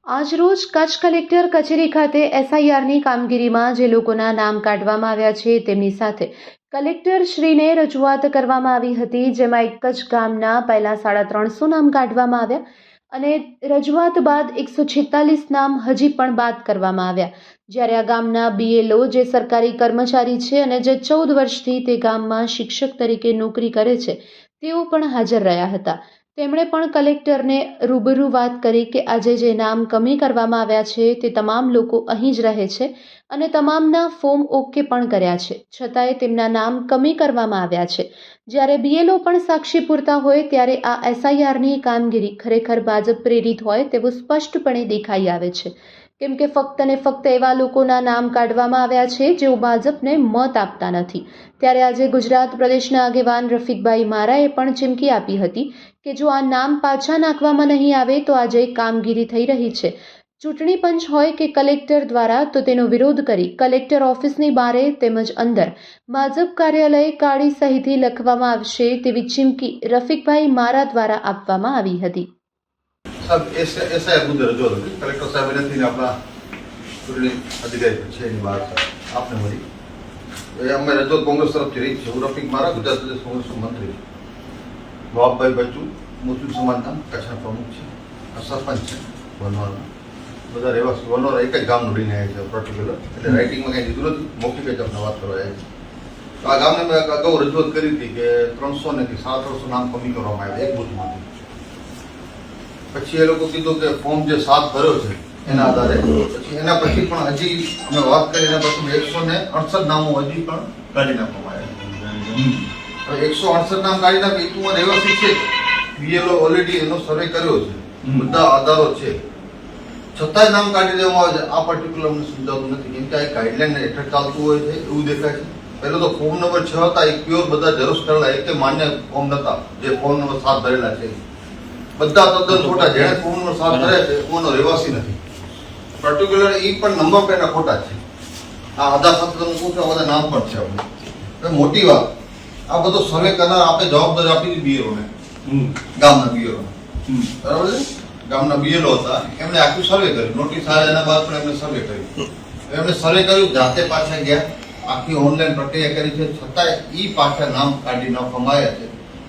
આજરોજ કચ્છ કલેક્ટર કચેરી ખાતે એસઆઈઆરની કામગીરીમાં જે લોકોના નામ કાઢવામાં આવ્યા છે તેમની સાથે કલેક્ટર શ્રીને રજૂઆત કરવામાં આવી હતી, જેમાં એક જ ગામના પહેલા 350 નામ કાઢવામાં આવ્યા અને રજૂઆત બાદ 146 નામ હજી પણ બાદ કરવામાં આવ્યા. જ્યારે આ ગામના બીએલઓ જે સરકારી કર્મચારી છે અને જે 14 વર્ષથી તે ગામમાં શિક્ષક તરીકે નોકરી કરે છે તેઓ પણ હાજર રહ્યા હતા. તેમણે પણ કલેક્ટરને રૂબરૂ વાત કરી કે આજે જે નામ કમી કરવામાં આવ્યા છે તે તમામ લોકો અહીં જ રહે છે અને તમામના ફોર્મ ઓકે પણ કર્યા છે, છતાંય તેમના નામ કમી કરવામાં આવ્યા છે. જ્યારે બીએલઓ પણ સાક્ષી પૂરતા હોય ત્યારે આ એસઆઈઆરની કામગીરી ખરેખર ભાજપ પ્રેરિત હોય તેવું સ્પષ્ટપણે દેખાઈ આવે છે, કેમ કે ફક્ત ને ફક્ત એવા લોકોના નામ કાઢવામાં આવ્યા છે જેઓ ભાજપને મત આપતા નથી. ત્યારે આજે ગુજરાત પ્રદેશના આગેવાન રફીકભાઈ મારાએ પણ ચીમકી આપી હતી કે જો આ નામ પાછા નાખવામાં નહીં આવે તો આજે કામગીરી થઈ રહી છે, ચૂંટણી પંચ હોય કે કલેક્ટર દ્વારા, તો તેનો વિરોધ કરી કલેક્ટર ઓફિસની બહાર તેમજ અંદર ભાજપ કાર્યાલય કાળી સહીથી લખવામાં આવશે તેવી ચીમકી રફીકભાઈ મારા દ્વારા આપવામાં આવી હતી. સાહેબ એસઆઈ મુદ્દે રજૂઆત હતી. કલેક્ટર સાહેબ નથી ને આપણા ચૂંટણી અધિકારી છે એની બહાર આપને મળી અમે રજૂઆત કોંગ્રેસ તરફથી રહી છે. હું રફીક મારા ગુજરાત પ્રદેશ કોંગ્રેસનો મંત્રી, નવાબભાઈ બચ્ચુ મુસ્લિમ સમાજના કચ્છના પ્રમુખ છે, સરપંચ છે વનવારના, બધા રહેવાસી વનવાર એક જ ગામનું લઈને આવ્યા છે પર્ટિક્યુલર, એટલે રાઇટિંગમાં કંઈ દીધું નથી, મૌખિક જ આપણે વાત કરવા આવ્યા છે. તો આ ગામને મેં અગાઉ રજૂઆત કરી હતી કે 300 ને 350 નામ કમી કરવામાં આવ્યા એક બૂથમાંથી. પછી એ લોકો કીધું કે ફોર્મ જે 7 ભર્યો છે એના આધારે પછી એના પછી પણ હજી અમે વાત કરી એના પછી 168 નામો હજી પણ કાઢી નાખવામાં આવ્યા. હવે 168 નામ કાઢી નાખી તું રહેવાસી છે, બીએલઓ ઓલરેડી એનો સર્વે કર્યો છે, બધા આધારો છે, છતાંય નામ કાઢી દેવામાં આવે છે. આ પર્ટિક્યુલર અમને સમજાવતું નથી, કેમ કે આ ગાઈડલાઈન હેઠળ ચાલતું હોય છે એવું દેખાય છે. પહેલો તો ફોર્મ નંબર 6 હતા એ પ્યોર બધા ઝેરોક્ષ કરેલા, એક માન્ય ફોર્મ નતા જે ફોર્મ નંબર 7 ભરેલા છે બધા તદ્દન ખોટા. જેણે ફોર્મ નંબર 7 ભર્યા છે એનો રહેવાસી નથી પર્ટિક્યુલર, એ પણ નંબર પેલા ખોટા છે. આ આધાર સાથે તમે પૂછો આ બધા નામ પણ છે આપણે. મોટી વાત આ બધો સર્વે કરનાર આપણે જવાબદારી આપી દીધી બીએલઓને, ગામના બીએલઓને, બરાબર છે. ગામના બીએલઓ હતા એમણે આખું સર્વે કર્યું, નોટિસ આવ્યા એના બાદ પણ એમણે સર્વે કર્યું. એમણે સર્વે કર્યું, જાતે પાછા ગયા, આખી ઓનલાઈન પ્રક્રિયા કરી છે, છતાંય એ પાછા નામ કાઢી નાખવામાં આવ્યા છે.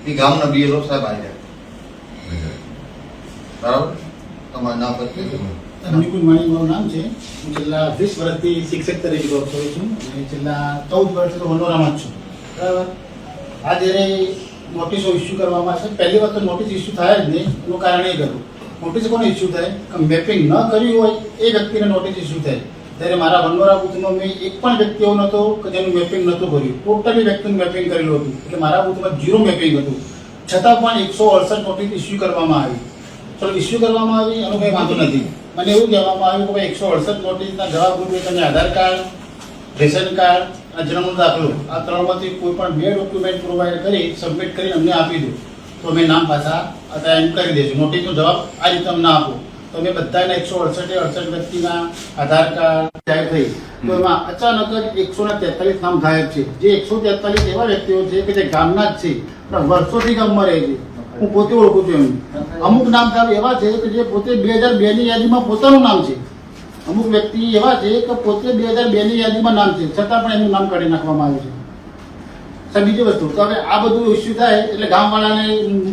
એ ગામના બીએલઓ સાહેબ આવ્યા, બરાબર. તમારું નામ બતાવી નિકુંજ માણી મારું નામ છે. હું છેલ્લા 20 વર્ષથી શિક્ષક તરીકે જોબ કરું છું અને છેલ્લા 14 વર્ષથી વનોરામાં જ છું, બરાબર. આ જ્યારે નોટિસો ઇસ્યુ કરવામાં આવશે, પહેલી વાત તો નોટિસ ઇસ્યુ થાય જ નહીં, એનું કારણ એ કરું નોટિસ કોને ઇસ્યુ થાય કે મેપિંગ ન કર્યું હોય એ વ્યક્તિને નોટિસ ઇસ્યુ થાય. ત્યારે મારા વનોરા બૂથમાં મેં એક પણ વ્યક્તિ એવો નહોતો કે જેનું મેપિંગ નહોતું કર્યું, ટોટલી વ્યક્તિનું મેપિંગ કરેલું હતું, એટલે મારા બૂથમાં 0 મેપિંગ હતું. છતાં પણ 168 નોટિસ ઇસ્યુ કરવામાં આવી. ચલો ઇસ્યુ કરવામાં આવી એનો કંઈ વાંધો નથી. મને એવું કહેવામાં આવ્યું કે 168 નોટિસના જવાબ રૂપે તમે આધાર કાર્ડ, રેશન કાર્ડ અને જન્મનો દાખલો આ 3માંથી કોઈ પણ 2 ડોક્યુમેન્ટ પ્રોવાઈડ કરી સબમિટ કરીને અમને આપી દો તો અમે નામ પાછા અત્યારે એમ કરી દઈશું. નોટિસનો જવાબ આ રીતે અમને આપો તો અમે બધાને 168 વ્યક્તિના આધાર કાર્ડ જાહેર થઈ. તો એમાં અચાનક જ 143 નામ ગાયબ છે. જે 143 એવા વ્યક્તિઓ છે કે જે ગામના જ છે, પણ વર્ષોથી ગામમાં રહે છે. હું પોતે ઓળખું છું એમ. અમુક નામ સાહેબ એવા છે કે જે પોતે 2002ની યાદીમાં પોતાનું નામ છે, અમુક વ્યક્તિ એવા છે કે પોતે 2002ની યાદીમાં નામ છે, છતાં પણ એનું નામ કાઢી નાખવામાં આવ્યું છે. સાહેબ બીજી વસ્તુ તો હવે આ બધું ઇસ્યુ થાય એટલે ગામવાળાને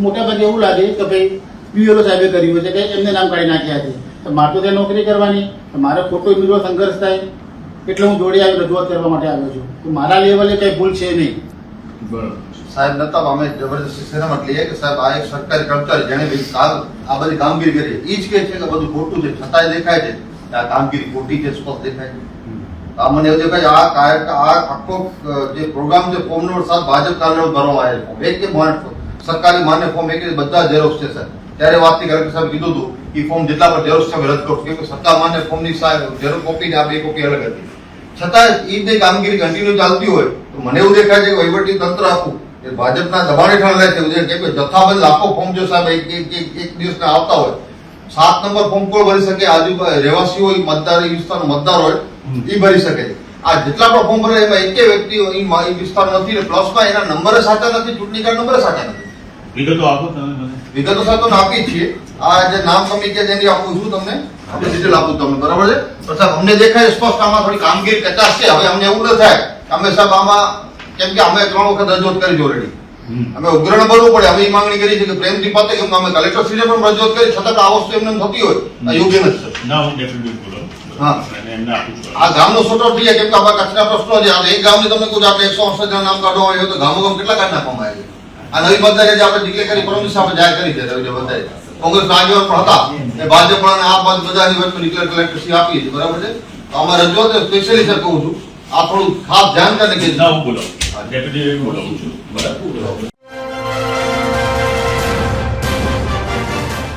મોટા ભાગે એવું લાગે કે ભાઈ બીએલઓ સાહેબે કર્યું છે કે એમને નામ કાઢી નાખ્યા છે, તો મારે તો ત્યાં નોકરી કરવાની, મારે ખોટો મીરો સંઘર્ષ થાય એટલે હું જોડે આવી રજૂઆત કરવા માટે આવ્યો છું. તો મારા લેવલે કઈ ભૂલ છે નહીં. બરાબર સાહેબ નતા અમે જબરદસ્તી શેનામાં લઈએ કે સાહેબ આ એક સરકારી કર્મચારી જેને આ બધી કામગીરી કરી એ જ કહે છે કે બધું ખોટું છે, છતાંય દેખાય છે કે આ કામગીરી ખોટી છે, સ્પષ્ટ દેખાય છે. આ મને એવું દેખાય આ આખો જે પ્રોગ્રામ છે ફોર્મ નંબર 7 ભાજપ કાર્યાલય ભરવામાં આવેલ ફોર્મ, એક કે સરકારી માન્ય ફોર્મ એક બધા ઝેરોક્ષ છે સર. ત્યારે વાતથી કલેક્ટર સાહેબ કીધું હતું એ ફોર્મ જેટલા પણ ઝેરોક્ષ છે રદ કરશું, કેમ કે સરકાર માન્ય ફોર્મની ઝેરોક્ષ કોપી આ 2 કોપી અલગ હતી. છતાં એ જે કામગીરી કન્ટિન્યુ ચાલતી હોય તો મને એવું દેખાય છે કે વહીવટી તંત્ર આખું એ ભાજપના દબાણ હેઠળ રહે છે. કેમ કે જથ્થાબંધ લાખો ફોર્મ જો સાહેબ એક દિવસના આવતા હોય, 7 નંબર ફોર્મ કોણ ભરી શકે? આજુબાજુ રહેવાસી હોય, મતદાર એ વિસ્તારનો મતદાર હોય એ ભરી શકે. આ જેટલા પણ ફોર્મ ભરે એમાં એક વ્યક્તિ એ વિસ્તાર નથી ને પ્લસમાં એના નંબર સાચા નથી, ચૂંટણી કાર્ડ નંબર સાચા નથી. વિગતો આપો તમે. વિગતો સાહેબ તમને આપી જ છીએ. આ જે નામ કમી કે જેની આપું છું તમને આપણે ડિટેલ આપું તમને, બરાબર છે? પણ સાહેબ અમને દેખાય સ્પષ્ટ આમાં થોડી કામગીરી કચાશ છે. હવે અમને એવું ન થાય કે અમે સાહેબ આમાં, કેમ કે અમે 3 વખત રજૂઆત કરી છે ઓલરેડી. અમે ઉગ્રને બનવું પડે. અમે એ માંગણી કરી છે કે પ્રેમથી પતે, કેમ કે અમે કલેક્ટરશ્રીને પણ રજૂઆત કરી, છતાં આ વસ્તુ એમને એમ થતી હોય આ યોગ્ય નથી સર. ના, હું ડેફિનેટલી બોલું. હા. અને એમને આપું છું. આ ગામનો સોટો થઈ જાય, કેમ કે આપણા કચ્છના પ્રશ્નો છે. આ એક ગામની તમને કહું છું, આપણે 168 જણા નામ કાઢવા હોય તો ગામો ગામ કેટલા કાઢી નાખવામાં આવે છે. આ નવી પંચાયત જે આપણે ડિક્લેર કરી પરમ દિવસે આપણે જાહેર કરી છે નવી પંચાયત. કોંગ્રેસના આગેવાન પણ હતા, એ ભાજપ પણ અને આ બાજુ બધાની વચ્ચે ડિક્લેર કલેક્ટરશ્રી આપી છે, બરાબર છે? તો અમારે રજૂઆત સ્પેશિયલી સર કહું છું, આ થોડું ખાસ ધ્યાન કરીને કે ના, હું બોલાવું. ડેપ્યુટી બોલાવું છું. બરાબર.